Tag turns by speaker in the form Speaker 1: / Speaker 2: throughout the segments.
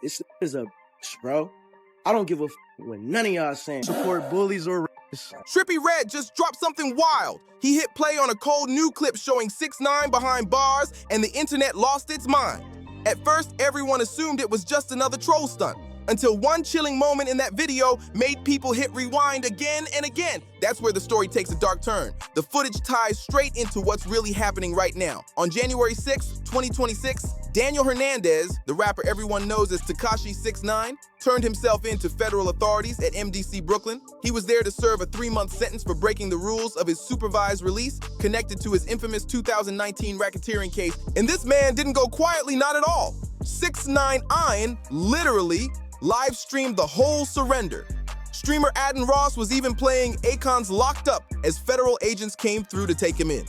Speaker 1: This is a bitch, bro. I don't give a what none of y'all saying. Support bullies or rapists.
Speaker 2: Trippie Redd just dropped something wild. He hit play on a cold new clip showing 6ix9ine behind bars, and the internet lost its mind. At first, everyone assumed it was just another troll stunt, until one chilling moment in that video made people hit rewind again and again. That's where the story takes a dark turn. The footage ties straight into what's really happening right now. On January 6, 2026, Daniel Hernandez, the rapper everyone knows as Tekashi 6ix9ine, turned himself in to federal authorities at MDC Brooklyn. He was there to serve a 3-month sentence for breaking the rules of his supervised release, connected to his infamous 2019 racketeering case. And this man didn't go quietly, not at all. 6ix9ine literally live streamed the whole surrender. Streamer Adin Ross was even playing Akon's Locked Up as federal agents came through to take him in.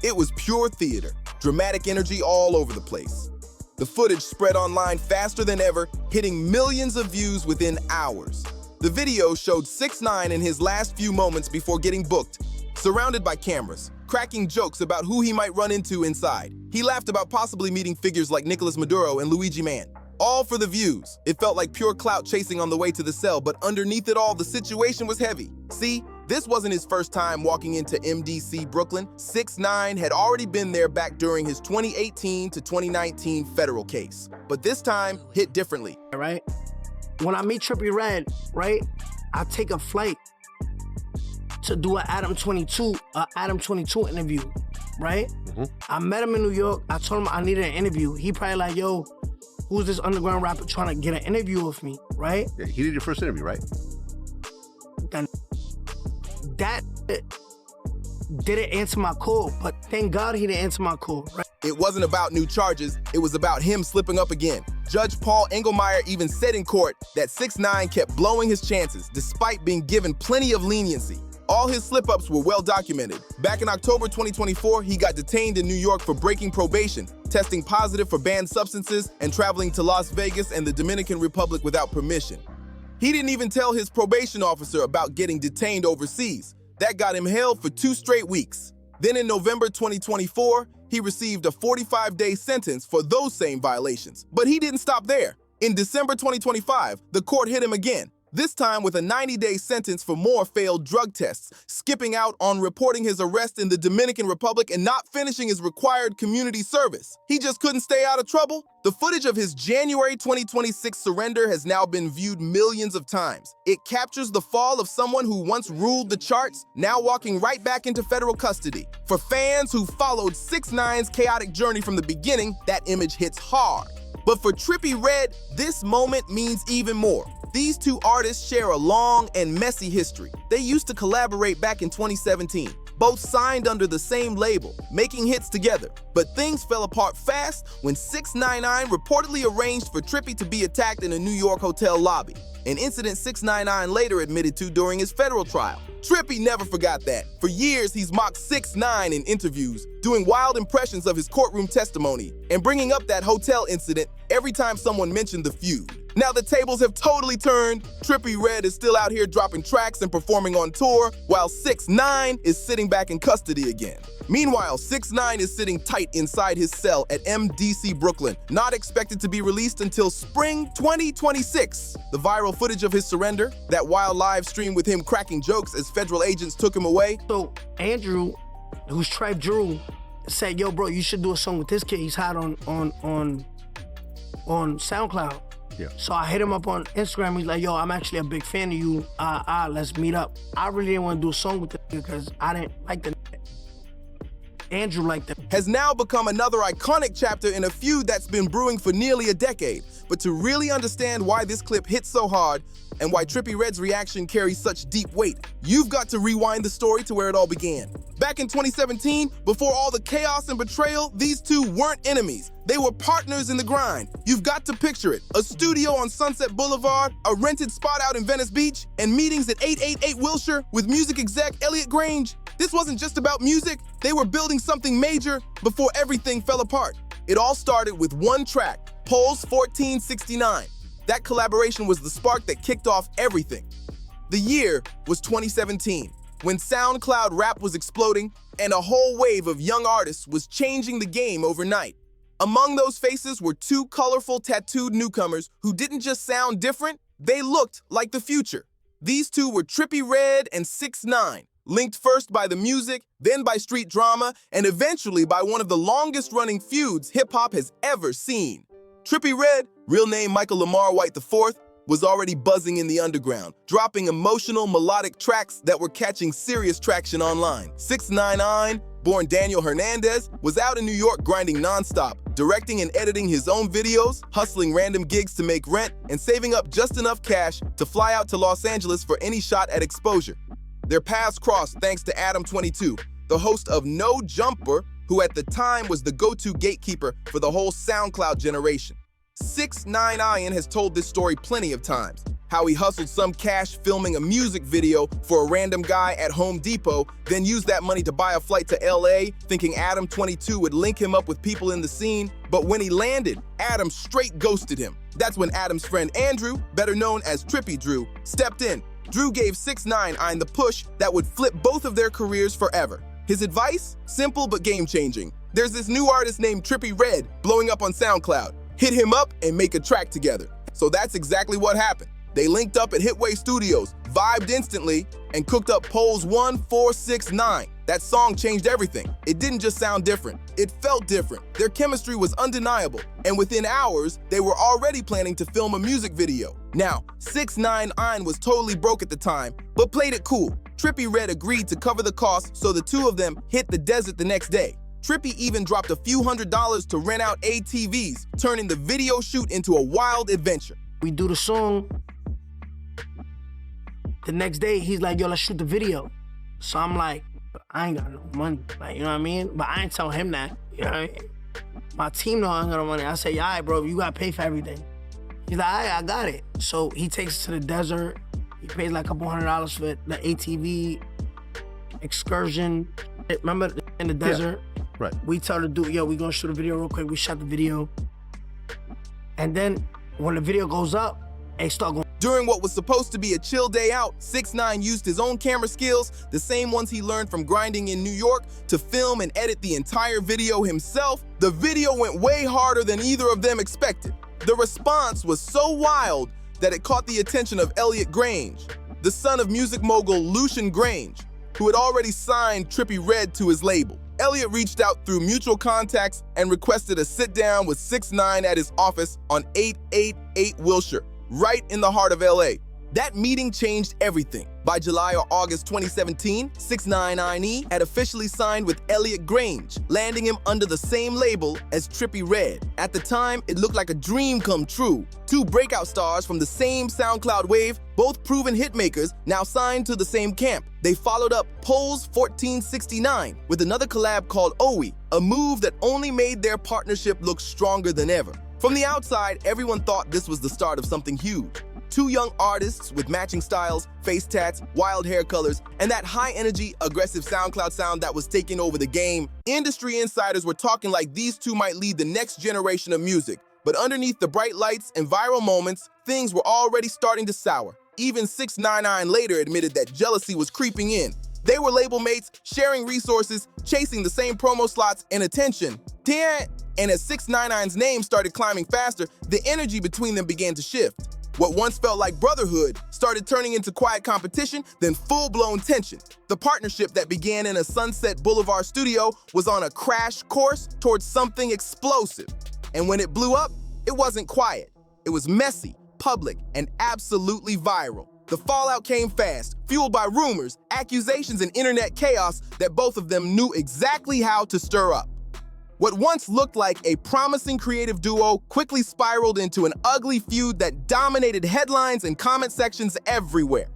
Speaker 2: It was pure theater, dramatic energy all over the place. The footage spread online faster than ever, hitting millions of views within hours. The video showed 6ix9ine in his last few moments before getting booked, surrounded by cameras, cracking jokes about who he might run into inside. He laughed about possibly meeting figures like Nicolas Maduro and Luigi Man. All for the views. It felt like pure clout chasing on the way to the cell, but underneath it all, the situation was heavy. See, this wasn't his first time walking into MDC Brooklyn. 6ix9ine had already been there back during his 2018 to 2019 federal case, but this time hit differently.
Speaker 3: Right? When I meet Trippie Redd, right, I take a flight to do an Adam 22 interview, right? I met him in New York. I told him I needed an interview. He probably like, yo, who's this underground rapper trying to get an interview with me, right?
Speaker 4: Yeah, he did your first interview, right?
Speaker 3: That didn't answer my call, but thank God he didn't answer my call, right?
Speaker 2: It wasn't about new charges, it was about him slipping up again. Judge Paul Engelmeyer even said in court that 6ix9ine kept blowing his chances despite being given plenty of leniency. All his slip-ups were well documented. Back in October 2024, he got detained in New York for breaking probation, testing positive for banned substances, and traveling to Las Vegas and the Dominican Republic without permission. He didn't even tell his probation officer about getting detained overseas. That got him held for 2 straight weeks. Then in November 2024, he received a 45-day sentence for those same violations. But he didn't stop there. In December 2025, the court hit him again, this time with a 90-day sentence for more failed drug tests, skipping out on reporting his arrest in the Dominican Republic and not finishing his required community service. He just couldn't stay out of trouble. The footage of his January 2026 surrender has now been viewed millions of times. It captures the fall of someone who once ruled the charts, now walking right back into federal custody. For fans who followed 6ix9ine's chaotic journey from the beginning, that image hits hard. But for Trippie Redd, this moment means even more. These two artists share a long and messy history. They used to collaborate back in 2017, both signed under the same label, making hits together. But things fell apart fast when 6ix9ine reportedly arranged for Trippie to be attacked in a New York hotel lobby, an incident 6ix9ine later admitted to during his federal trial. Trippie never forgot that. For years, he's mocked 6ix9ine in interviews, doing wild impressions of his courtroom testimony, and bringing up that hotel incident every time someone mentioned the feud. Now the tables have totally turned. Trippie Redd is still out here dropping tracks and performing on tour, while 6ix9ine is sitting back in custody again. Meanwhile, 6ix9ine is sitting tight inside his cell at MDC Brooklyn, not expected to be released until spring 2026. The viral footage of his surrender, that wild live stream with him cracking jokes as federal agents took him away.
Speaker 3: So Andrew, who's Tribe Drew, said, yo, bro, you should do a song with this kid. He's hot on SoundCloud.
Speaker 4: Yeah.
Speaker 3: So I hit him up on Instagram. He's like, yo, I'm actually a big fan of you. Let's meet up. I really didn't want to do a song with the nigga because I didn't like the nigga. Andrew liked him.
Speaker 2: Has now become another iconic chapter in a feud that's been brewing for nearly a decade. But to really understand why this clip hit so hard and why Trippie Redd's reaction carries such deep weight, you've got to rewind the story to where it all began. Back in 2017, before all the chaos and betrayal, these two weren't enemies. They were partners in the grind. You've got to picture it. A studio on Sunset Boulevard, a rented spot out in Venice Beach, and meetings at 888 Wilshire with music exec Elliot Grange. This wasn't just about music. They were building something major before everything fell apart. It all started with one track, Pulse 1469. That collaboration was the spark that kicked off everything. The year was 2017, when SoundCloud rap was exploding and a whole wave of young artists was changing the game overnight. Among those faces were two colorful tattooed newcomers who didn't just sound different, they looked like the future. These two were Trippie Redd and 6ix9ine, linked first by the music, then by street drama, and eventually by one of the longest-running feuds hip-hop has ever seen. Trippie Redd, real name Michael Lamar White IV, was already buzzing in the underground, dropping emotional, melodic tracks that were catching serious traction online. 6ix9ine, born Daniel Hernandez, was out in New York grinding nonstop, directing and editing his own videos, hustling random gigs to make rent, and saving up just enough cash to fly out to Los Angeles for any shot at exposure. Their paths crossed thanks to Adam22, the host of No Jumper, who at the time was the go-to gatekeeper for the whole SoundCloud generation. 6ix9ine has told this story plenty of times, how he hustled some cash filming a music video for a random guy at Home Depot, then used that money to buy a flight to LA, thinking Adam22 would link him up with people in the scene. But when he landed, Adam straight ghosted him. That's when Adam's friend Andrew, better known as Trippie Drew, stepped in. Drew gave 6ix9ine the push that would flip both of their careers forever. His advice? Simple but game-changing. There's this new artist named Trippie Redd blowing up on SoundCloud. Hit him up and make a track together. So that's exactly what happened. They linked up at Hitway Studios, vibed instantly, and cooked up Poles 1, 4, 6, 9. That song changed everything. It didn't just sound different, it felt different. Their chemistry was undeniable, and within hours, they were already planning to film a music video. Now, 6ix9ine was totally broke at the time, but played it cool. Trippie Redd agreed to cover the cost, so the two of them hit the desert the next day. Trippie even dropped a few $100s to rent out ATVs, turning the video shoot into a wild adventure.
Speaker 3: We do the song. The next day, he's like, yo, let's shoot the video. So I'm like, I ain't got no money. Like, you know what I mean? But I ain't tell him that. You know what I mean? My team know I ain't got no money. I say, all right, bro, you gotta pay for everything. He's like, all right, I got it. So he takes us to the desert. He pays like a couple $100s for the ATV excursion. Remember in the desert?
Speaker 4: Yeah, right.
Speaker 3: We tell the dude, yo, we gonna shoot a video real quick. We shot the video. And then when the video goes up, they start going.
Speaker 2: During what was supposed to be a chill day out, 6ix9ine used his own camera skills, the same ones he learned from grinding in New York, to film and edit the entire video himself. The video went way harder than either of them expected. The response was so wild that it caught the attention of Elliot Grange, the son of music mogul Lucian Grange, who had already signed Trippie Redd to his label. Elliot reached out through mutual contacts and requested a sit-down with 6ix9ine at his office on 888 Wilshire, right in the heart of LA. That meeting changed everything. By July or August 2017, 6ix9ine had officially signed with Elliot Grange, landing him under the same label as Trippie Redd. At the time, it looked like a dream come true. Two breakout stars from the same SoundCloud wave, both proven hitmakers, now signed to the same camp. They followed up Poles 1469 with another collab called Owie, a move that only made their partnership look stronger than ever. From the outside, everyone thought this was the start of something huge. Two young artists with matching styles, face tats, wild hair colors, and that high-energy, aggressive SoundCloud sound that was taking over the game. Industry insiders were talking like these two might lead the next generation of music. But underneath the bright lights and viral moments, things were already starting to sour. Even 6ix9ine later admitted that jealousy was creeping in. They were label mates, sharing resources, chasing the same promo slots and attention. And as 6ix9ine's name started climbing faster, the energy between them began to shift. What once felt like brotherhood started turning into quiet competition, then full-blown tension. The partnership that began in a Sunset Boulevard studio was on a crash course towards something explosive. And when it blew up, it wasn't quiet. It was messy, public, and absolutely viral. The fallout came fast, fueled by rumors, accusations, and internet chaos that both of them knew exactly how to stir up. What once looked like a promising creative duo quickly spiraled into an ugly feud that dominated headlines and comment sections everywhere.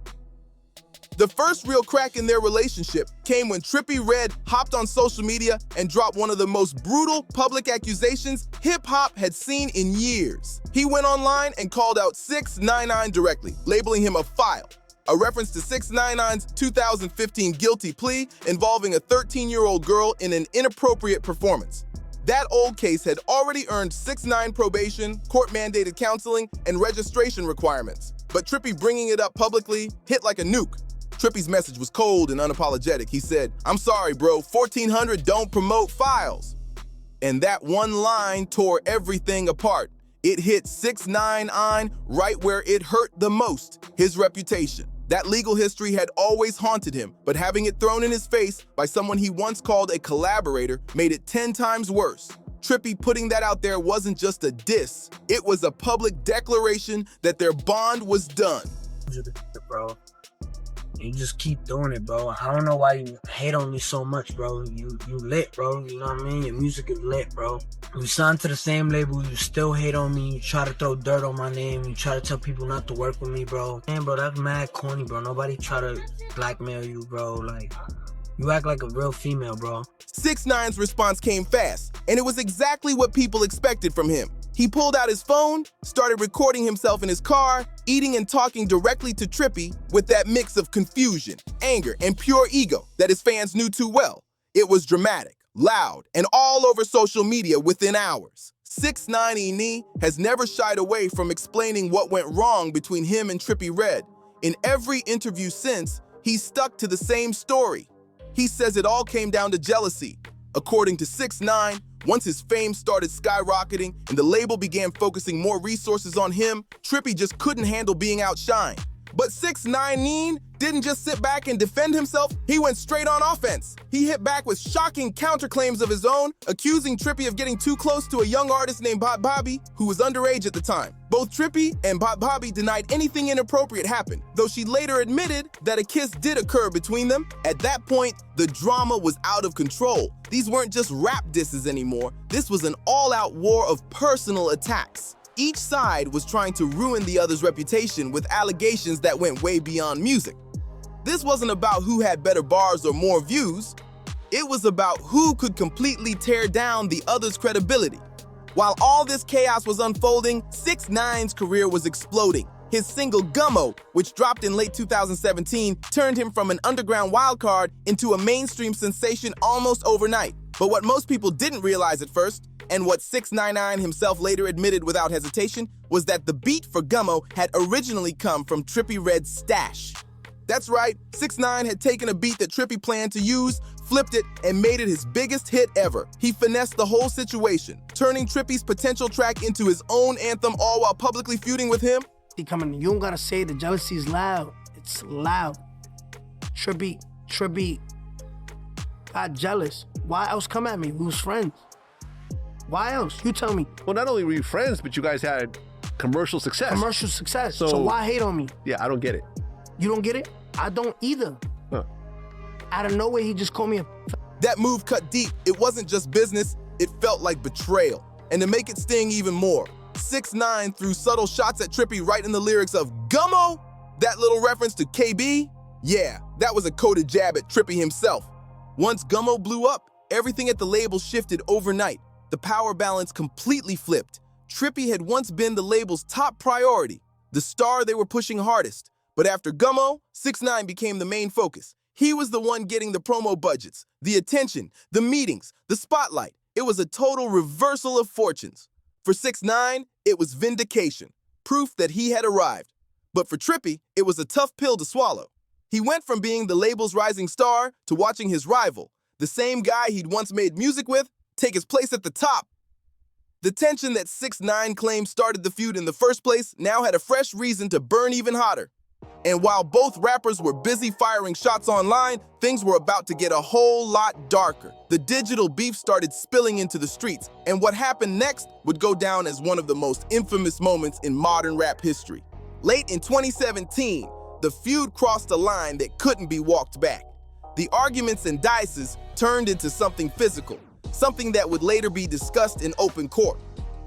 Speaker 2: The first real crack in their relationship came when Trippie Redd hopped on social media and dropped one of the most brutal public accusations hip-hop had seen in years. He went online and called out 6ix9ine directly, labeling him a file, a reference to 6ix9ine's 2015 guilty plea involving a 13-year-old girl in an inappropriate performance. That old case had already earned 6ix9ine probation, court-mandated counseling, and registration requirements. But Trippie bringing it up publicly hit like a nuke. Trippie's message was cold and unapologetic. He said, "I'm sorry, bro, 1400 don't promote files." And that one line tore everything apart. It hit 6ix9ine right where it hurt the most, his reputation. That legal history had always haunted him, but having it thrown in his face by someone he once called a collaborator made it 10 times worse. Trippie putting that out there wasn't just a diss, it was a public declaration that their bond was done.
Speaker 3: Bro, you just keep doing it, bro. I don't know why you hate on me so much, bro. You lit, bro. You know what I mean? Your music is lit, bro. We signed to the same label. You still hate on me. You try to throw dirt on my name. You try to tell people not to work with me, bro. Man, bro, that's mad corny, bro. Nobody try to blackmail you, bro. Like, you act like a real female, bro.
Speaker 2: 6ix9ine's response came fast, and it was exactly what people expected from him. He pulled out his phone, started recording himself in his car, eating and talking directly to Trippie with that mix of confusion, anger, and pure ego that his fans knew too well. It was dramatic, loud, and all over social media within hours. 6ix9ine has never shied away from explaining what went wrong between him and Trippie Redd. In every interview since, he's stuck to the same story. He says it all came down to jealousy. According to 6ix9ine, once his fame started skyrocketing and the label began focusing more resources on him, Trippie just couldn't handle being outshined. But 6ix9ine didn't just sit back and defend himself, he went straight on offense. He hit back with shocking counterclaims of his own, accusing Trippie of getting too close to a young artist named Bobby, who was underage at the time. Both Trippie and Bobby denied anything inappropriate happened, though she later admitted that a kiss did occur between them. At that point, the drama was out of control. These weren't just rap disses anymore, this was an all-out war of personal attacks. Each side was trying to ruin the other's reputation with allegations that went way beyond music. This wasn't about who had better bars or more views. It was about who could completely tear down the other's credibility. While all this chaos was unfolding, 6ix9ine's career was exploding. His single Gummo, which dropped in late 2017, turned him from an underground wildcard into a mainstream sensation almost overnight. But what most people didn't realize at first, and what 6ix9ine himself later admitted without hesitation, was that the beat for Gummo had originally come from Trippie Redd's stash. That's right, 6ix9ine had taken a beat that Trippie planned to use, flipped it, and made it his biggest hit ever. He finessed the whole situation, turning Trippie's potential track into his own anthem, all while publicly feuding with him.
Speaker 3: You don't gotta say the jealousy is loud. It's loud. Trippie got jealous. Why else come at me? We was friends. Why else? You tell me.
Speaker 4: Well, not only were you friends, but you guys had commercial success.
Speaker 3: Commercial success. So why hate on me?
Speaker 4: Yeah, I don't get it.
Speaker 3: You don't get it? I don't either.
Speaker 4: Huh.
Speaker 3: Out of nowhere, he just called me a...
Speaker 2: That move cut deep. It wasn't just business, it felt like betrayal. And to make it sting even more, 6ix9ine threw subtle shots at Trippie right in the lyrics of Gummo. That little reference to KB? Yeah, that was a coded jab at Trippie himself. Once Gummo blew up, everything at the label shifted overnight. The power balance completely flipped. Trippie had once been the label's top priority, the star they were pushing hardest. But after Gummo, 6ix9ine became the main focus. He was the one getting the promo budgets, the attention, the meetings, the spotlight. It was a total reversal of fortunes. For 6ix9ine, it was vindication, proof that he had arrived. But for Trippie, it was a tough pill to swallow. He went from being the label's rising star to watching his rival, the same guy he'd once made music with, take his place at the top. The tension that 6ix9ine claimed started the feud in the first place now had a fresh reason to burn even hotter. And while both rappers were busy firing shots online, things were about to get a whole lot darker. The digital beef started spilling into the streets, and what happened next would go down as one of the most infamous moments in modern rap history. Late in 2017, the feud crossed a line that couldn't be walked back. The arguments and dices turned into something physical, something that would later be discussed in open court.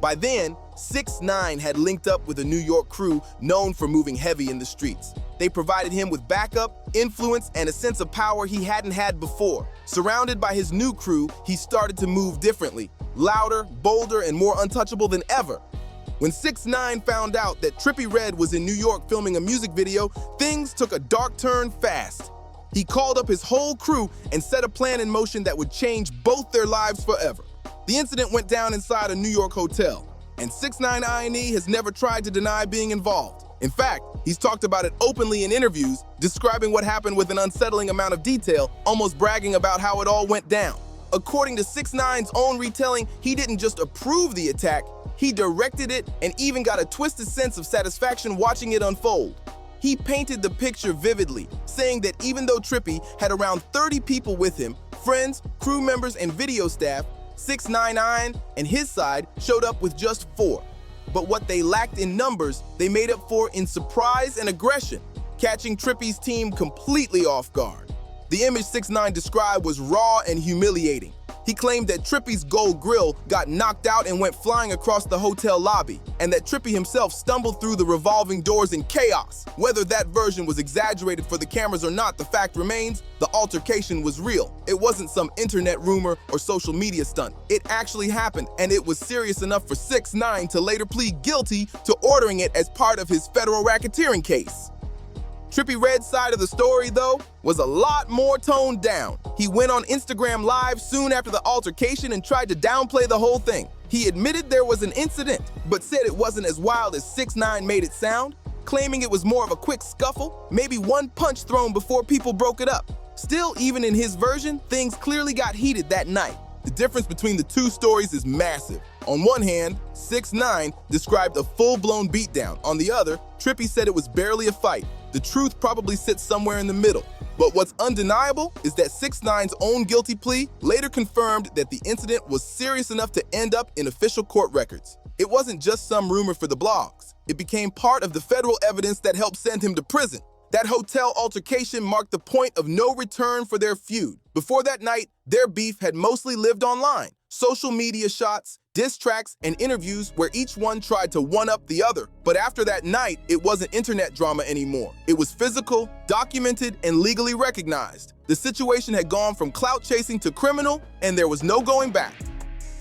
Speaker 2: By then, 6ix9ine had linked up with a New York crew known for moving heavy in the streets. They provided him with backup, influence, and a sense of power he hadn't had before. Surrounded by his new crew, he started to move differently, louder, bolder, and more untouchable than ever. When 6ix9ine found out that Trippie Redd was in New York filming a music video, things took a dark turn fast. He called up his whole crew and set a plan in motion that would change both their lives forever. The incident went down inside a New York hotel, and 6ix9ine has never tried to deny being involved. In fact, he's talked about it openly in interviews, describing what happened with an unsettling amount of detail, almost bragging about how it all went down. According to 6ix9ine's own retelling, he didn't just approve the attack, he directed it and even got a twisted sense of satisfaction watching it unfold. He painted the picture vividly, saying that even though Trippie had around 30 people with him, friends, crew members, and video staff, 6ix9ine and his side showed up with just 4. But what they lacked in numbers, they made up for in surprise and aggression, catching Trippie's team completely off guard. The image 6ix9ine described was raw and humiliating. He claimed that Trippie's gold grill got knocked out and went flying across the hotel lobby, and that Trippie himself stumbled through the revolving doors in chaos. Whether that version was exaggerated for the cameras or not, the fact remains, the altercation was real. It wasn't some internet rumor or social media stunt. It actually happened, and it was serious enough for 6ix9ine to later plead guilty to ordering it as part of his federal racketeering case. Trippie Redd's side of the story, though, was a lot more toned down. He went on Instagram Live soon after the altercation and tried to downplay the whole thing. He admitted there was an incident, but said it wasn't as wild as 6ix9ine made it sound, claiming it was more of a quick scuffle, maybe one punch thrown before people broke it up. Still, even in his version, things clearly got heated that night. The difference between the two stories is massive. On one hand, 6ix9ine described a full-blown beatdown. On the other, Trippie said it was barely a fight. The truth probably sits somewhere in the middle. But what's undeniable is that 6ix9ine's own guilty plea later confirmed that the incident was serious enough to end up in official court records. It wasn't just some rumor for the blogs. It became part of the federal evidence that helped send him to prison. That hotel altercation marked the point of no return for their feud. Before that night, their beef had mostly lived online. Social media shots, diss tracks, and interviews where each one tried to one-up the other. But after that night, it wasn't internet drama anymore. It was physical, documented, and legally recognized. The situation had gone from clout chasing to criminal, and there was no going back.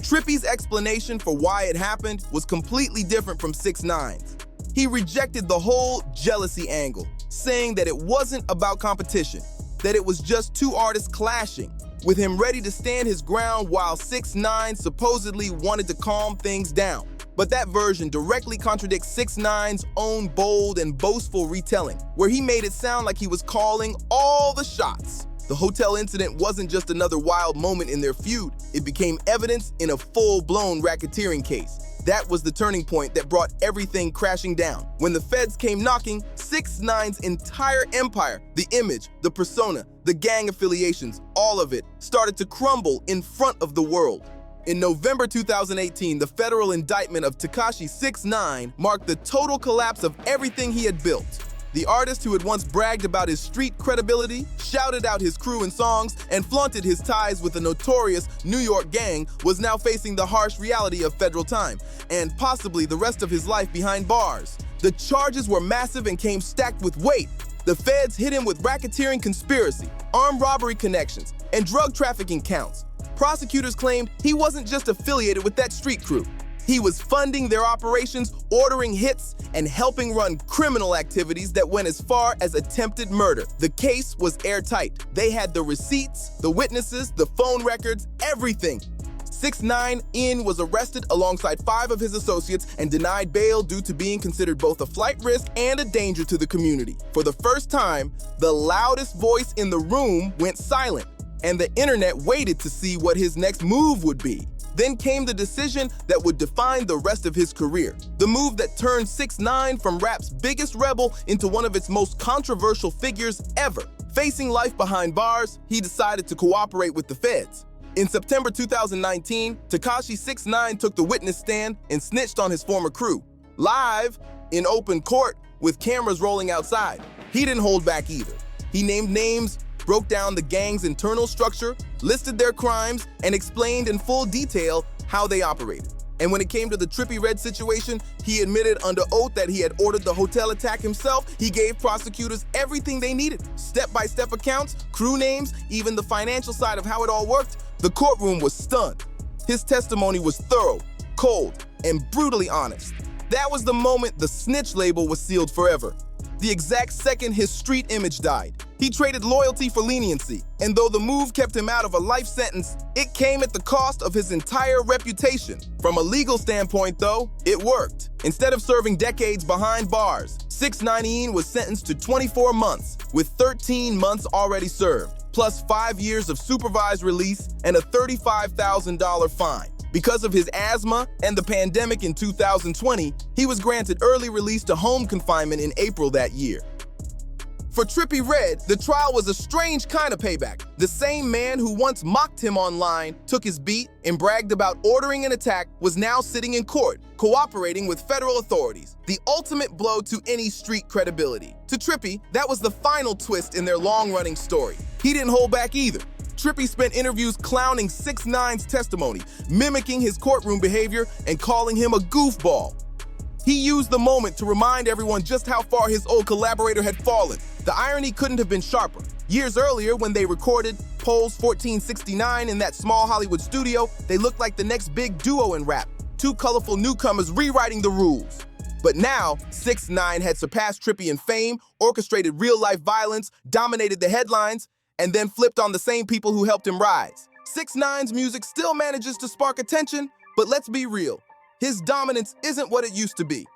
Speaker 2: Trippie's explanation for why it happened was completely different from 6ix9ine's. He rejected the whole jealousy angle, saying that it wasn't about competition, that it was just two artists clashing, with him ready to stand his ground while 6ix9ine supposedly wanted to calm things down. But that version directly contradicts 6ix9ine's own bold and boastful retelling, where he made it sound like he was calling all the shots. The hotel incident wasn't just another wild moment in their feud, it became evidence in a full-blown racketeering case. That was the turning point that brought everything crashing down. When the feds came knocking, 6ix9ine's entire empire, the image, the persona, the gang affiliations, all of it started to crumble in front of the world. In November 2018, the federal indictment of Tekashi 6ix9ine marked the total collapse of everything he had built. The artist who had once bragged about his street credibility, shouted out his crew and songs, and flaunted his ties with the notorious New York gang was now facing the harsh reality of federal time, and possibly the rest of his life behind bars. The charges were massive and came stacked with weight. The feds hit him with racketeering conspiracy, armed robbery connections, and drug trafficking counts. Prosecutors claimed he wasn't just affiliated with that street crew. He was funding their operations, ordering hits, and helping run criminal activities that went as far as attempted murder. The case was airtight. They had the receipts, the witnesses, the phone records, everything. 6ix9ine was arrested alongside 5 of his associates and denied bail due to being considered both a flight risk and a danger to the community. For the first time, the loudest voice in the room went silent, and the internet waited to see what his next move would be. Then came the decision that would define the rest of his career. The move that turned 6ix9ine from rap's biggest rebel into one of its most controversial figures ever. Facing life behind bars, he decided to cooperate with the feds. In September 2019, Tekashi 6ix9ine took the witness stand and snitched on his former crew. Live, in open court, with cameras rolling outside. He didn't hold back either. He named names, broke down the gang's internal structure, listed their crimes, and explained in full detail how they operated. And when it came to the Trippie Redd situation, he admitted under oath that he had ordered the hotel attack himself. He gave prosecutors everything they needed. Step-by-step accounts, crew names, even the financial side of how it all worked. The courtroom was stunned. His testimony was thorough, cold, and brutally honest. That was the moment the snitch label was sealed forever. The exact second his street image died. He traded loyalty for leniency, and though the move kept him out of a life sentence, it came at the cost of his entire reputation. From a legal standpoint, though, it worked. Instead of serving decades behind bars, 6ix9ine was sentenced to 24 months, with 13 months already served. plus 5 years of supervised release and a $35,000 fine. Because of his asthma and the pandemic in 2020, he was granted early release to home confinement in April that year. For Trippie Redd, the trial was a strange kind of payback. The same man who once mocked him online, took his beat, and bragged about ordering an attack was now sitting in court, cooperating with federal authorities. The ultimate blow to any street credibility. To Trippie, that was the final twist in their long-running story. He didn't hold back either. Trippie spent interviews clowning 6ix9ine's testimony, mimicking his courtroom behavior and calling him a goofball. He used the moment to remind everyone just how far his old collaborator had fallen. The irony couldn't have been sharper. Years earlier, when they recorded Pole's 1469 in that small Hollywood studio, they looked like the next big duo in rap, two colorful newcomers rewriting the rules. But now, 6ix9ine had surpassed Trippie in fame, orchestrated real-life violence, dominated the headlines, and then flipped on the same people who helped him rise. 6ix9ine's music still manages to spark attention, but let's be real. His dominance isn't what it used to be.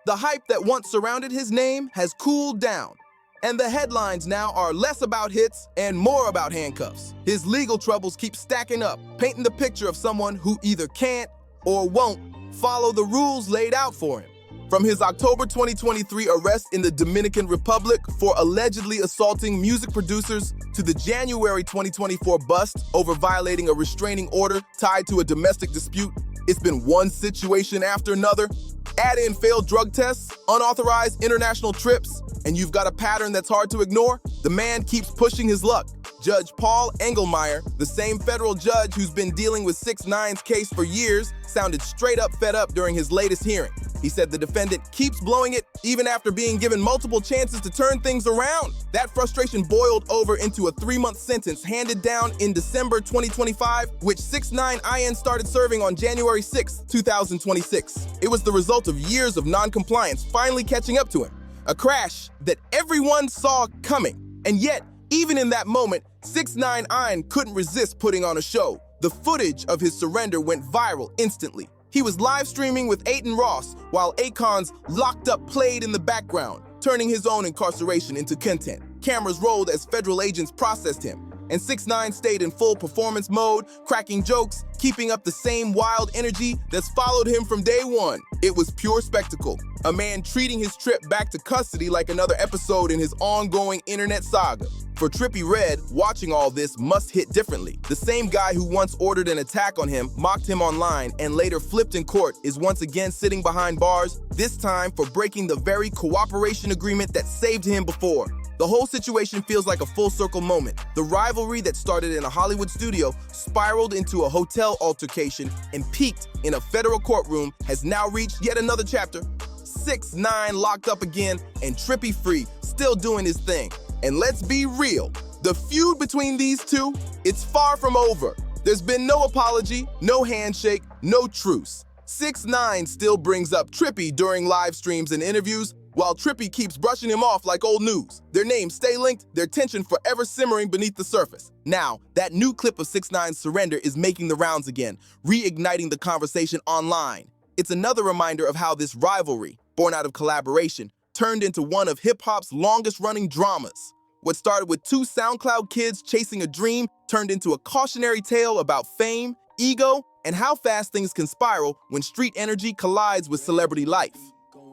Speaker 2: The hype that once surrounded his name has cooled down, and the headlines now are less about hits and more about handcuffs. His legal troubles keep stacking up, painting the picture of someone who either can't or won't follow the rules laid out for him. From his October 2023 arrest in the Dominican Republic for allegedly assaulting music producers to the January 2024 bust over violating a restraining order tied to a domestic dispute, it's been one situation after another. Add in failed drug tests, unauthorized international trips, and you've got a pattern that's hard to ignore. The man keeps pushing his luck. Judge Paul Engelmeyer, the same federal judge who's been dealing with 6ix9ine's case for years, sounded straight up fed up during his latest hearing. He said the defendant keeps blowing it even after being given multiple chances to turn things around. That frustration boiled over into a 3-month sentence handed down in December 2025, which 6ix9ine started serving on January 6, 2026. It was the result of years of non-compliance finally catching up to him. A crash that everyone saw coming. And yet, even in that moment, 6ix9ine couldn't resist putting on a show. The footage of his surrender went viral instantly. He was live streaming with Aiden Ross while Akon's Locked Up played in the background, turning his own incarceration into content. Cameras rolled as federal agents processed him, and 6ix9ine stayed in full performance mode, cracking jokes, keeping up the same wild energy that's followed him from day one. It was pure spectacle, a man treating his trip back to custody like another episode in his ongoing internet saga. For Trippie Redd, watching all this must hit differently. The same guy who once ordered an attack on him, mocked him online, and later flipped in court is once again sitting behind bars, this time for breaking the very cooperation agreement that saved him before. The whole situation feels like a full circle moment. The rivalry that started in a Hollywood studio spiraled into a hotel altercation and peaked in a federal courtroom has now reached yet another chapter. 6ix9ine locked up again and Trippie free, still doing his thing. And let's be real, the feud between these two, it's far from over. There's been no apology, no handshake, no truce. 6ix9ine still brings up Trippie during live streams and interviews, while Trippie keeps brushing him off like old news. Their names stay linked, their tension forever simmering beneath the surface. Now, that new clip of 6ix9ine's surrender is making the rounds again, reigniting the conversation online. It's another reminder of how this rivalry, born out of collaboration, turned into one of hip-hop's longest-running dramas. What started with two SoundCloud kids chasing a dream turned into a cautionary tale about fame, ego, and how fast things can spiral when street energy collides with celebrity life.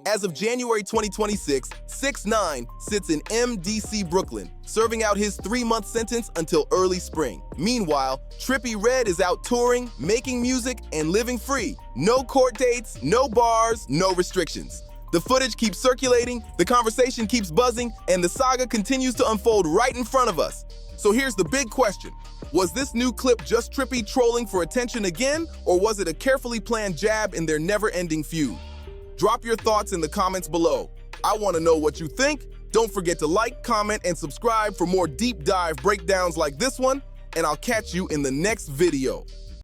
Speaker 2: As of January 2026, 6ix9ine sits in MDC Brooklyn, serving out his 3-month sentence until early spring. Meanwhile, Trippie Redd is out touring, making music, and living free. No court dates, no bars, no restrictions. The footage keeps circulating, the conversation keeps buzzing, and the saga continues to unfold right in front of us. So here's the big question. Was this new clip just Trippie trolling for attention again, or was it a carefully planned jab in their never-ending feud? Drop your thoughts in the comments below. I want to know what you think. Don't forget to like, comment, and subscribe for more deep dive breakdowns like this one, and I'll catch you in the next video.